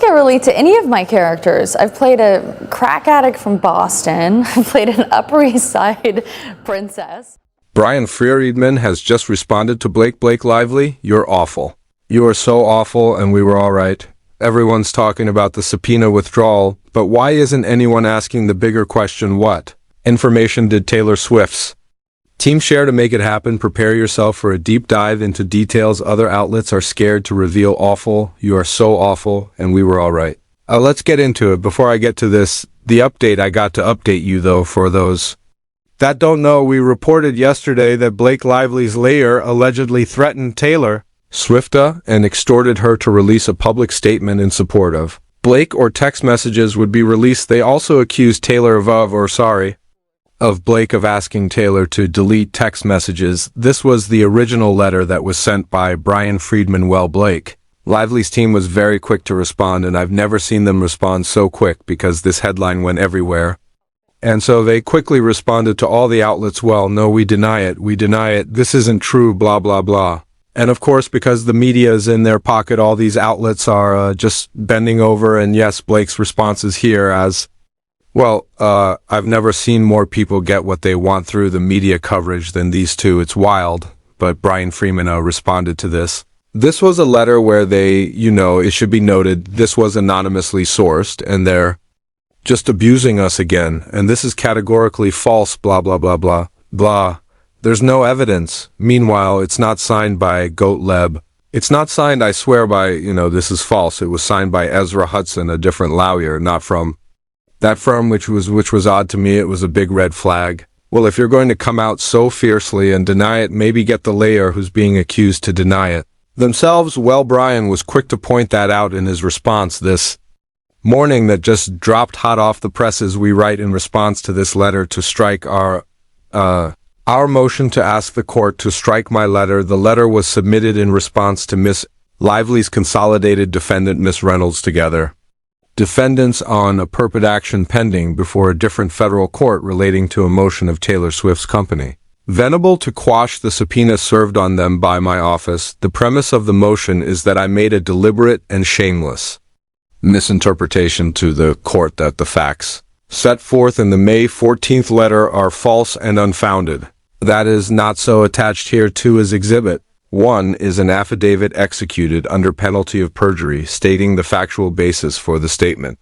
I relate to any of my characters. I've played a crack addict from Boston. I've played an Upper East Side princess. Bryan Freedman has just responded to Blake Lively. You're awful. You are so awful, and we were all right. Everyone's talking about the subpoena withdrawal, but why isn't anyone asking the bigger question, what information did Taylor Swift's team share to make it happen? Prepare yourself for a deep dive into details other outlets are scared to reveal. Awful. You are so awful, and we were all right. Let's get into it. Before I get to this, the update I got to update you, though, for those that don't know, we reported yesterday that Blake Lively's lawyer allegedly threatened Taylor Swift and extorted her to release a public statement in support of Blake, or text messages would be released. They also accused Taylor of Blake of asking Taylor to delete text messages. This was the original letter that was sent by Bryan Freedman. Well, Blake Lively's team was very quick to respond, and I've never seen them respond so quick because this headline went everywhere. And so they quickly responded to all the outlets. Well, no, we deny it, this isn't true, blah, blah, blah. And of course, because the media is in their pocket, all these outlets are just bending over, and yes, Blake's response is here as, well, I've never seen more people get what they want through the media coverage than these two. It's wild. But Bryan Freedman responded to this. This was a letter where they, it should be noted, this was anonymously sourced, and they're just abusing us again, and this is categorically false, blah, blah, blah, blah, blah. There's no evidence. Meanwhile, it's not signed by Gottlieb. It's not signed, I swear, by, this is false. It was signed by Ezra Hudson, a different lawyer, not from that firm, which was odd to me. It was a big red flag. Well, if you're going to come out so fiercely and deny it, maybe get the lawyer who's being accused to deny it themselves. Well, Bryan was quick to point that out in his response this morning that just dropped hot off the presses. We write in response to this letter to strike our motion to ask the court to strike my letter. The letter was submitted in response to Miss Lively's consolidated defendant, Miss Reynolds, together. Defendants on a purport action pending before a different federal court relating to a motion of Taylor Swift's company. Venable to quash the subpoena served on them by my office. The premise of the motion is that I made a deliberate and shameless misinterpretation to the court that the facts set forth in the May 14th letter are false and unfounded. That is not so. Attached here to is Exhibit 1 is an affidavit executed under penalty of perjury stating the factual basis for the statement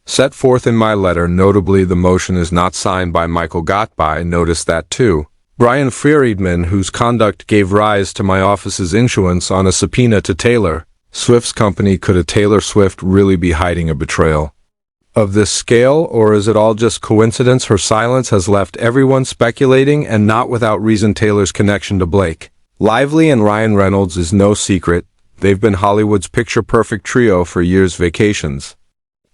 set forth in my letter. Notably, the motion is not signed by Michael Gottlieb. Notice that too. Bryan Freedman, whose conduct gave rise to my office's issuance on a subpoena to Taylor Swift's company. Could a Taylor Swift really be hiding a betrayal of this scale, or is it all just coincidence? Her silence has left everyone speculating, and not without reason. Taylor's connection to Blake Lively and Ryan Reynolds is no secret. They've been Hollywood's picture-perfect trio for years. Vacations,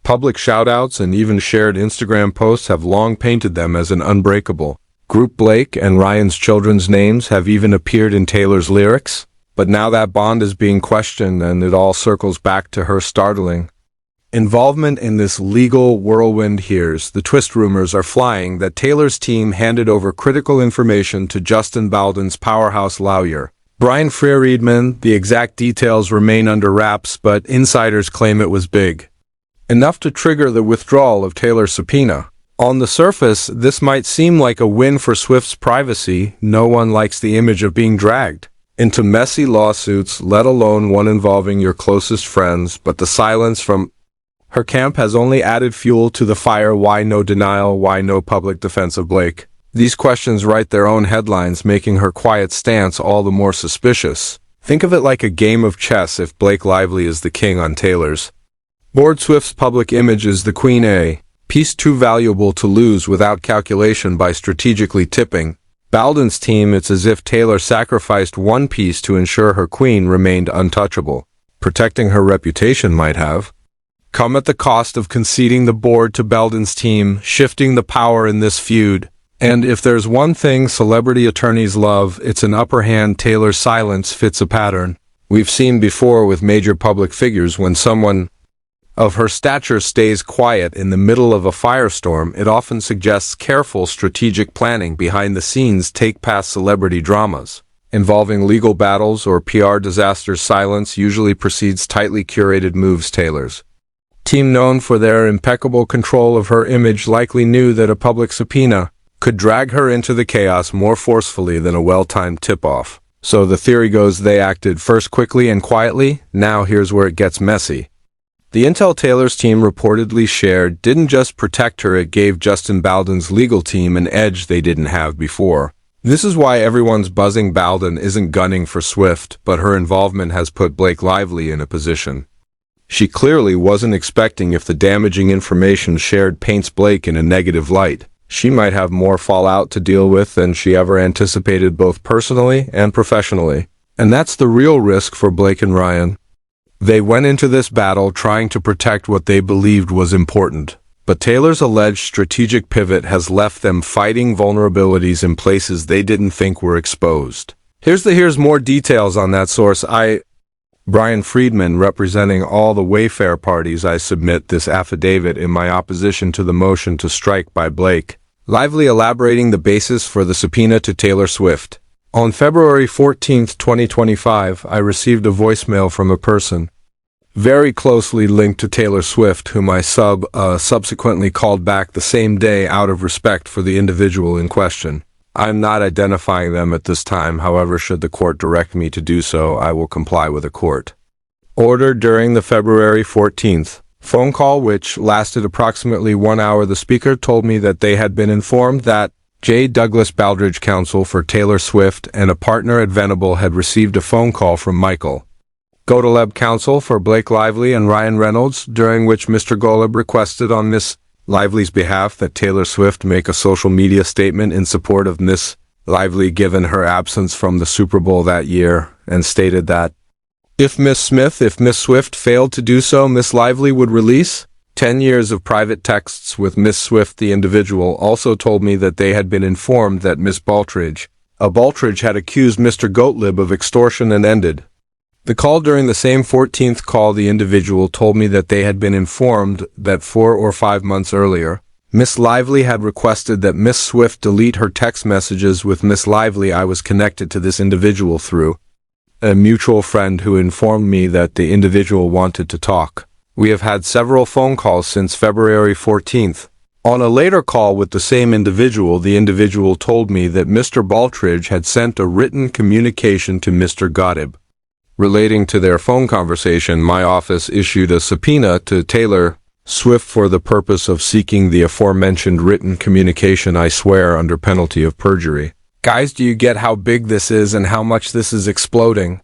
public shout-outs, and even shared Instagram posts have long painted them as an unbreakable group. Blake and Ryan's children's names have even appeared in Taylor's lyrics. But now that bond is being questioned, and it all circles back to her startling involvement in this legal whirlwind. Here's the twist. Rumors are flying that Taylor's team handed over critical information to Justin Baldoni's powerhouse lawyer, Bryan Freedman. The exact details remain under wraps, but insiders claim it was big enough to trigger the withdrawal of Taylor's subpoena. On the surface, this might seem like a win for Swift's privacy. No one likes the image of being dragged into messy lawsuits, let alone one involving your closest friends, but the silence from her camp has only added fuel to the fire. Why no denial? Why no public defense of Blake? These questions write their own headlines, making her quiet stance all the more suspicious. Think of it like a game of chess. If Blake Lively is the king on Taylor's board, Swift's public image is the queen, a piece too valuable to lose without calculation by strategically tipping Baldon's team. It's as if Taylor sacrificed one piece to ensure her queen remained untouchable. Protecting her reputation might have come at the cost of conceding the board to Baldon's team, shifting the power in this feud. And if there's one thing celebrity attorneys love, it's an upper hand. Taylor's silence fits a pattern we've seen before with major public figures. When someone of her stature stays quiet in the middle of a firestorm, it often suggests careful strategic planning behind the scenes. Take past celebrity dramas involving legal battles or PR disasters. Silence usually precedes tightly curated moves. Taylor's team known for their impeccable control of her image likely knew that a public subpoena could drag her into the chaos more forcefully than a well-timed tip-off. So the theory goes they acted first quickly and quietly. Now here's where it gets messy. The intel Taylor's team reportedly shared didn't just protect her, it gave Justin Baldon's legal team an edge they didn't have before. This is why everyone's buzzing Baldon isn't gunning for Swift, but her involvement has put Blake Lively in a position she clearly wasn't expecting. If the damaging information shared paints Blake in a negative light, she might have more fallout to deal with than she ever anticipated, both personally and professionally. And that's the real risk for Blake and Ryan. They went into this battle trying to protect what they believed was important, but Taylor's alleged strategic pivot has left them fighting vulnerabilities in places they didn't think were exposed. Here's more details on that source. Bryan Freedman, representing all the Wayfair parties, I submit this affidavit in my opposition to the motion to strike by Blake Lively, elaborating the basis for the subpoena to Taylor Swift. On February 14, 2025, I received a voicemail from a person very closely linked to Taylor Swift, whom I subsequently called back the same day out of respect for the individual in question. I'm not identifying them at this time, however, should the court direct me to do so, I will comply with a court order. During the February 14th phone call, which lasted approximately 1 hour, the speaker told me that they had been informed that J. Douglas Baldridge, counsel for Taylor Swift and a partner at Venable, had received a phone call from Michael Golub, counsel for Blake Lively and Ryan Reynolds, during which Mr. Golub requested on Miss Lively's behalf that Taylor Swift make a social media statement in support of Miss Lively given her absence from the Super Bowl that year, and stated that if Miss Swift failed to do so, Miss Lively would release 10 years of private texts with Miss Swift. The individual also told me that they had been informed that Miss Baldridge had accused Mr. Golub of extortion and ended the call. During the same 14th call, the individual told me that they had been informed that 4 or 5 months earlier, Miss Lively had requested that Miss Swift delete her text messages with Miss Lively. I was connected to this individual through a mutual friend who informed me that the individual wanted to talk. We have had several phone calls since February 14th. On a later call with the same individual, the individual told me that Mr. Baldridge had sent a written communication to Mr. Golub. Relating to their phone conversation, my office issued a subpoena to Taylor Swift for the purpose of seeking the aforementioned written communication, I swear under penalty of perjury. Guys, do you get how big this is and how much this is exploding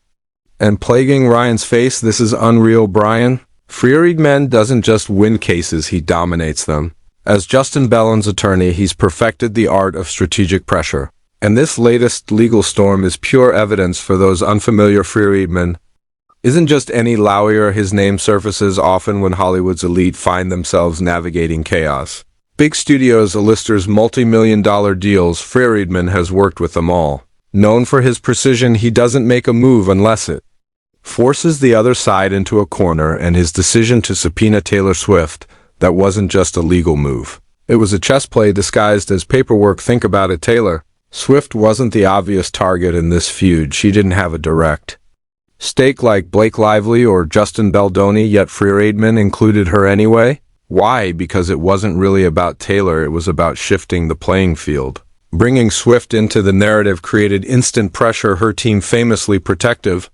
and plaguing Ryan's face? This is unreal. Bryan Freedman doesn't just win cases, he dominates them. As Justin Baldon's attorney, he's perfected the art of strategic pressure. And this latest legal storm is pure evidence for those unfamiliar. Freedman isn't just any lawyer. His name surfaces often when Hollywood's elite find themselves navigating chaos. Big studios, A-listers, multi-million-dollar deals, Freedman has worked with them all. Known for his precision, he doesn't make a move unless it forces the other side into a corner, and his decision to subpoena Taylor Swift, that wasn't just a legal move. It was a chess play disguised as paperwork. Think about it, Taylor Swift wasn't the obvious target in this feud. She didn't have a direct stake like Blake Lively or Justin Baldoni, yet Freedman included her anyway. Why? Because it wasn't really about Taylor, it was about shifting the playing field. Bringing Swift into the narrative created instant pressure. Her team, famously protective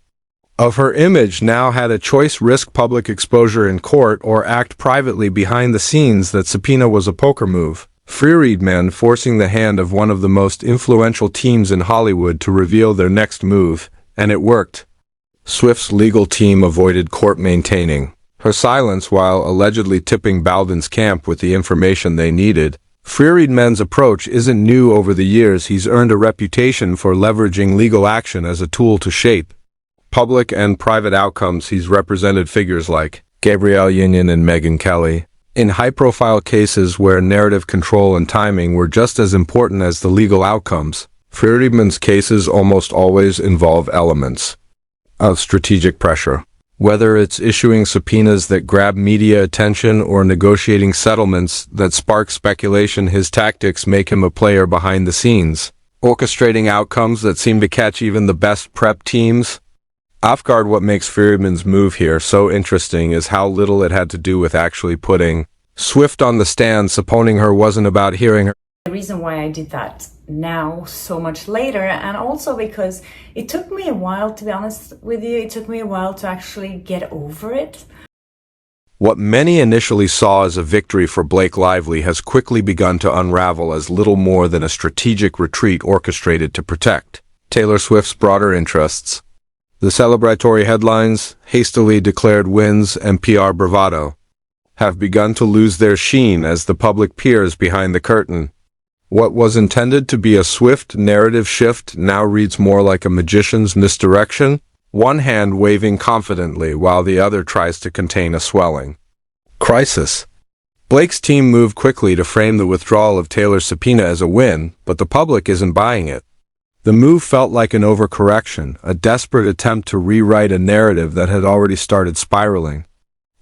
of her image, now had a choice: risk public exposure in court or act privately behind the scenes. That subpoena was a poker move. Freedman forcing the hand of one of the most influential teams in Hollywood to reveal their next move, and it worked. Swift's legal team avoided court, maintaining her silence while allegedly tipping Baldon's camp with the information they needed. Freedman's approach isn't new. Over the years, he's earned a reputation for leveraging legal action as a tool to shape public and private outcomes. He's represented figures like Gabrielle Union and Megyn Kelly in high-profile cases where narrative control and timing were just as important as the legal outcomes. Freedman's cases almost always involve elements of strategic pressure. Whether it's issuing subpoenas that grab media attention or negotiating settlements that spark speculation, his tactics make him a player behind the scenes, orchestrating outcomes that seem to catch even the best prep teams. Off guard, what makes Freedman's move here so interesting is how little it had to do with actually putting Swift on the stand, supposing her wasn't about hearing her. The reason why I did that now so much later, and also because it took me a while, to be honest with you, it took me a while to actually get over it. What many initially saw as a victory for Blake Lively has quickly begun to unravel as little more than a strategic retreat orchestrated to protect Taylor Swift's broader interests. The celebratory headlines, hastily declared wins, and PR bravado have begun to lose their sheen as the public peers behind the curtain. What was intended to be a swift narrative shift now reads more like a magician's misdirection, one hand waving confidently while the other tries to contain a swelling crisis. Blake's team moved quickly to frame the withdrawal of Taylor's subpoena as a win, but the public isn't buying it. The move felt like an overcorrection, a desperate attempt to rewrite a narrative that had already started spiraling.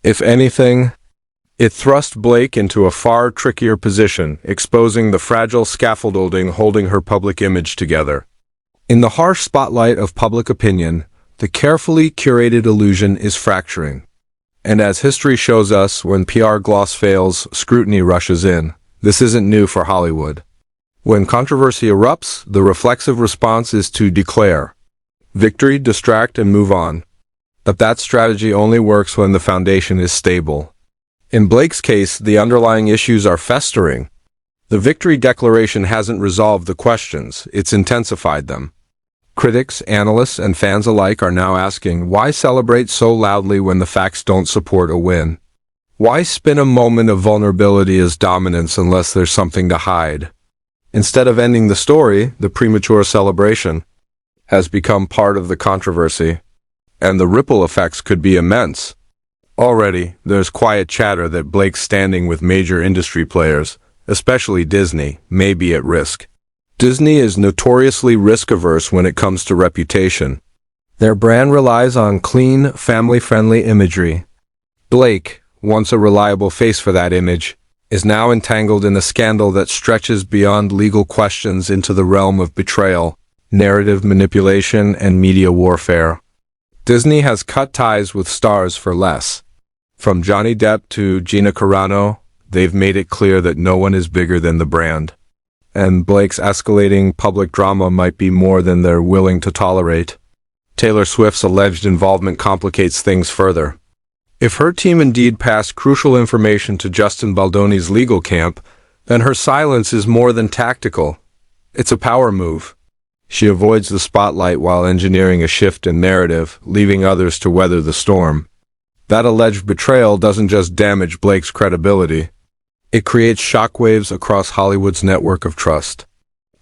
If anything, it thrust Blake into a far trickier position, exposing the fragile scaffolding holding her public image together. In the harsh spotlight of public opinion, the carefully curated illusion is fracturing. And as history shows us, when PR gloss fails, scrutiny rushes in. This isn't new for Hollywood. When controversy erupts, the reflexive response is to declare victory, distract, and move on. But that strategy only works when the foundation is stable. In Blake's case, the underlying issues are festering. The victory declaration hasn't resolved the questions, it's intensified them. Critics, analysts, and fans alike are now asking, why celebrate so loudly when the facts don't support a win? Why spin a moment of vulnerability as dominance unless there's something to hide? Instead of ending the story, the premature celebration has become part of the controversy, and the ripple effects could be immense. Already, there's quiet chatter that Blake's standing with major industry players, especially Disney, may be at risk. Disney is notoriously risk-averse when it comes to reputation. Their brand relies on clean, family-friendly imagery. Blake, once a reliable face for that image, is now entangled in a scandal that stretches beyond legal questions into the realm of betrayal, narrative manipulation, and media warfare. Disney has cut ties with stars for less. From Johnny Depp to Gina Carano, they've made it clear that no one is bigger than the brand. And Blake's escalating public drama might be more than they're willing to tolerate. Taylor Swift's alleged involvement complicates things further. If her team indeed passed crucial information to Team Baldoni's legal camp, then her silence is more than tactical. It's a power move. She avoids the spotlight while engineering a shift in narrative, leaving others to weather the storm. That alleged betrayal doesn't just damage Blake's credibility. It creates shockwaves across Hollywood's network of trust.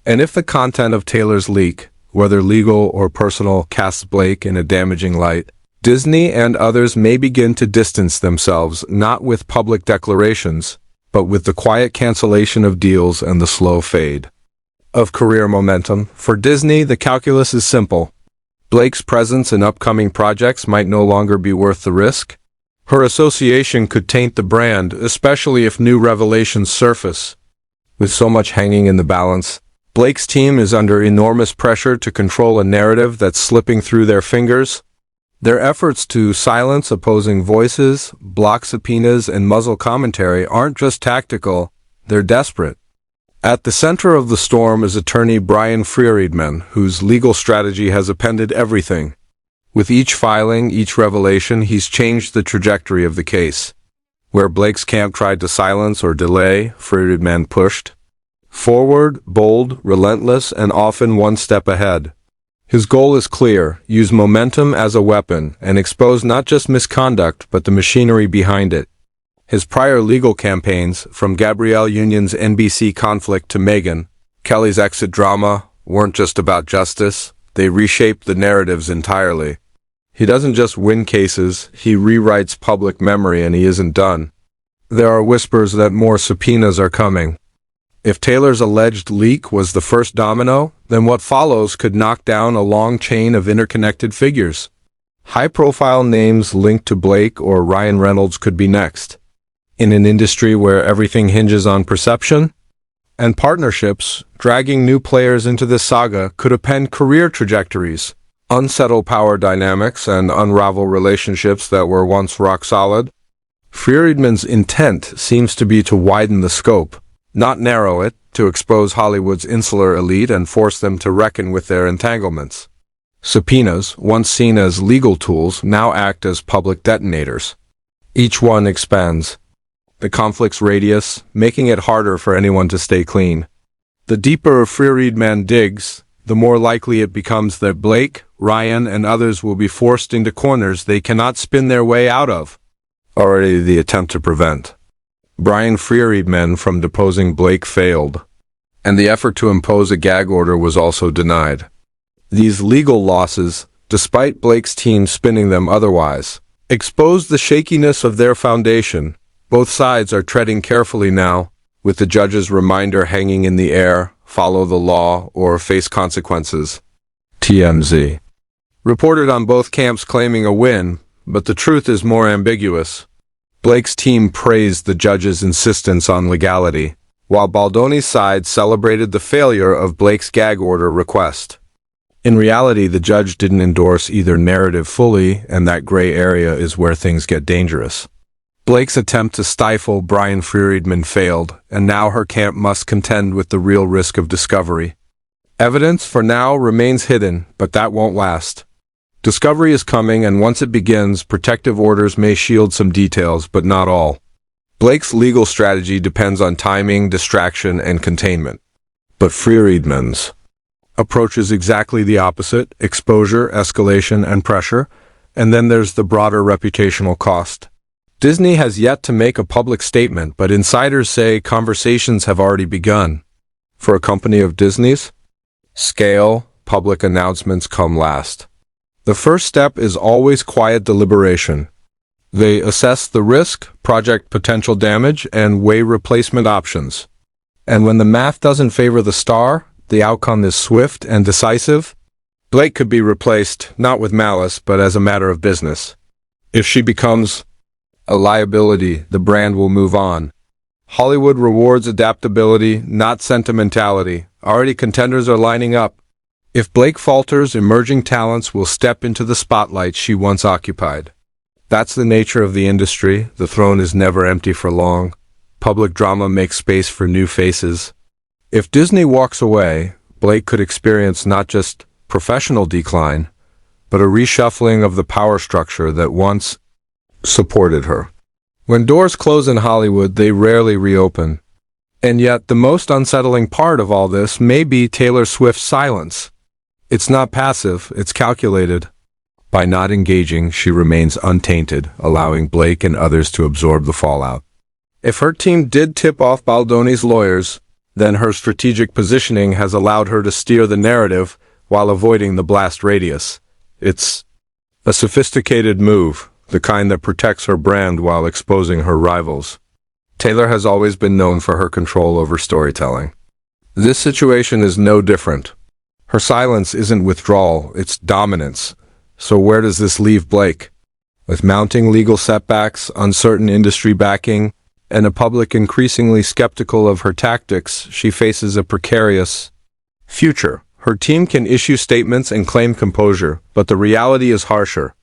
And if the content of Taylor's leak, whether legal or personal, casts Blake in a damaging light, Disney and others may begin to distance themselves not with public declarations, but with the quiet cancellation of deals and the slow fade of career momentum. For Disney, the calculus is simple. Blake's presence in upcoming projects might no longer be worth the risk. Her association could taint the brand, especially if new revelations surface. With so much hanging in the balance, Blake's team is under enormous pressure to control a narrative that's slipping through their fingers. Their efforts to silence opposing voices, block subpoenas, and muzzle commentary aren't just tactical, they're desperate. At the center of the storm is attorney Bryan Freedman, whose legal strategy has upended everything. With each filing, each revelation, he's changed the trajectory of the case. Where Blake's camp tried to silence or delay, Freedman pushed forward, bold, relentless, and often one step ahead. His goal is clear: use momentum as a weapon and expose not just misconduct but the machinery behind it. His prior legal campaigns, from Gabrielle Union's NBC conflict to Meghan Kelly's exit drama, weren't just about justice, they reshaped the narratives entirely. He doesn't just win cases, he rewrites public memory, and he isn't done. There are whispers that more subpoenas are coming. If Taylor's alleged leak was the first domino, then what follows could knock down a long chain of interconnected figures. High-profile names linked to Blake or Ryan Reynolds could be next. In an industry where everything hinges on perception and partnerships, dragging new players into this saga could upend career trajectories. unsettle power dynamics, and unravel relationships that were once rock solid. Freedman's intent seems to be to widen the scope, not narrow it, to expose Hollywood's insular elite and force them to reckon with their entanglements. Subpoenas, once seen as legal tools, now act as public detonators. Each one expands the conflict's radius, making it harder for anyone to stay clean. The deeper a Freedman digs, the more likely it becomes that Blake, Ryan, and others will be forced into corners they cannot spin their way out of. Already the attempt to prevent Bryan Freedman from deposing Blake failed, and the effort to impose a gag order was also denied. These legal losses, despite Blake's team spinning them otherwise, expose the shakiness of their foundation. Both sides are treading carefully now, with the judge's reminder hanging in the air: follow the law or face consequences. TMZ. Reported on both camps claiming a win, but the truth is more ambiguous. Blake's team praised the judge's insistence on legality, while Baldoni's side celebrated the failure of Blake's gag order request. In reality, the judge didn't endorse either narrative fully, and that gray area is where things get dangerous. Blake's attempt to stifle Bryan Freedman failed, and now her camp must contend with the real risk of discovery. Evidence for now remains hidden, but that won't last. Discovery is coming, and once it begins, protective orders may shield some details, but not all. Blake's legal strategy depends on timing, distraction, and containment. But Freedman's approach is exactly the opposite: exposure, escalation, and pressure, and then there's the broader reputational cost. Disney has yet to make a public statement, but insiders say conversations have already begun. For a company of Disney's scale, public announcements come last. The first step is always quiet deliberation. They assess the risk, project potential damage, and weigh replacement options. And when the math doesn't favor the star, the outcome is swift and decisive. Blake could be replaced, not with malice, but as a matter of business. If she becomes a liability, the brand will move on. Hollywood rewards adaptability, not sentimentality. Already contenders are lining up. If Blake falters, emerging talents will step into the spotlight she once occupied. That's the nature of the industry. The throne is never empty for long. Public drama makes space for new faces. If Disney walks away, Blake could experience not just professional decline, but a reshuffling of the power structure that once supported her. When doors close in Hollywood, they rarely reopen. And yet, the most unsettling part of all this may be Taylor Swift's silence. It's not passive, it's calculated. By not engaging, she remains untainted, allowing Blake and others to absorb the fallout. If her team did tip off Baldoni's lawyers, then her strategic positioning has allowed her to steer the narrative while avoiding the blast radius. It's a sophisticated move, the kind that protects her brand while exposing her rivals. Taylor has always been known for her control over storytelling. This situation is no different. Her silence isn't withdrawal, it's dominance. So where does this leave Blake? With mounting legal setbacks, uncertain industry backing, and a public increasingly skeptical of her tactics, she faces a precarious future. Her team can issue statements and claim composure, but the reality is harsher.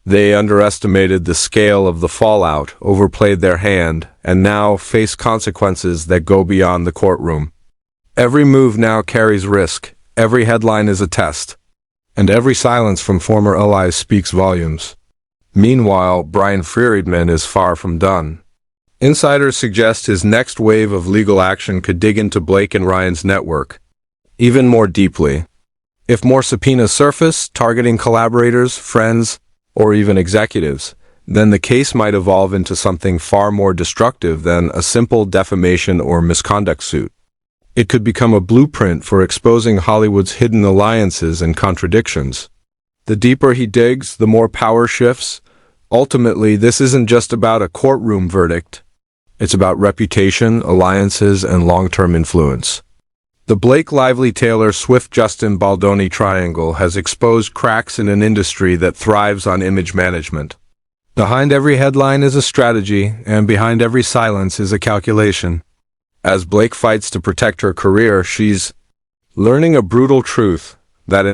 They underestimated the scale of the fallout, overplayed their hand, and now face consequences that go beyond the courtroom. Every move now carries risk, every headline is a test, and every silence from former allies speaks volumes. Meanwhile, Bryan Freedman is far from done. Insiders suggest his next wave of legal action could dig into Blake and Ryan's network even more deeply. If more subpoenas surface, targeting collaborators, friends, or even executives, then the case might evolve into something far more destructive than a simple defamation or misconduct suit. It could become a blueprint for exposing Hollywood's hidden alliances and contradictions. The deeper he digs, the more power shifts. Ultimately, this isn't just about a courtroom verdict. It's about reputation, alliances, and long-term influence. The Blake Lively Taylor Swift Justin Baldoni triangle has exposed cracks in an industry that thrives on image management. Behind every headline is a strategy, and behind every silence is a calculation. As Blake fights to protect her career, she's learning a brutal truth that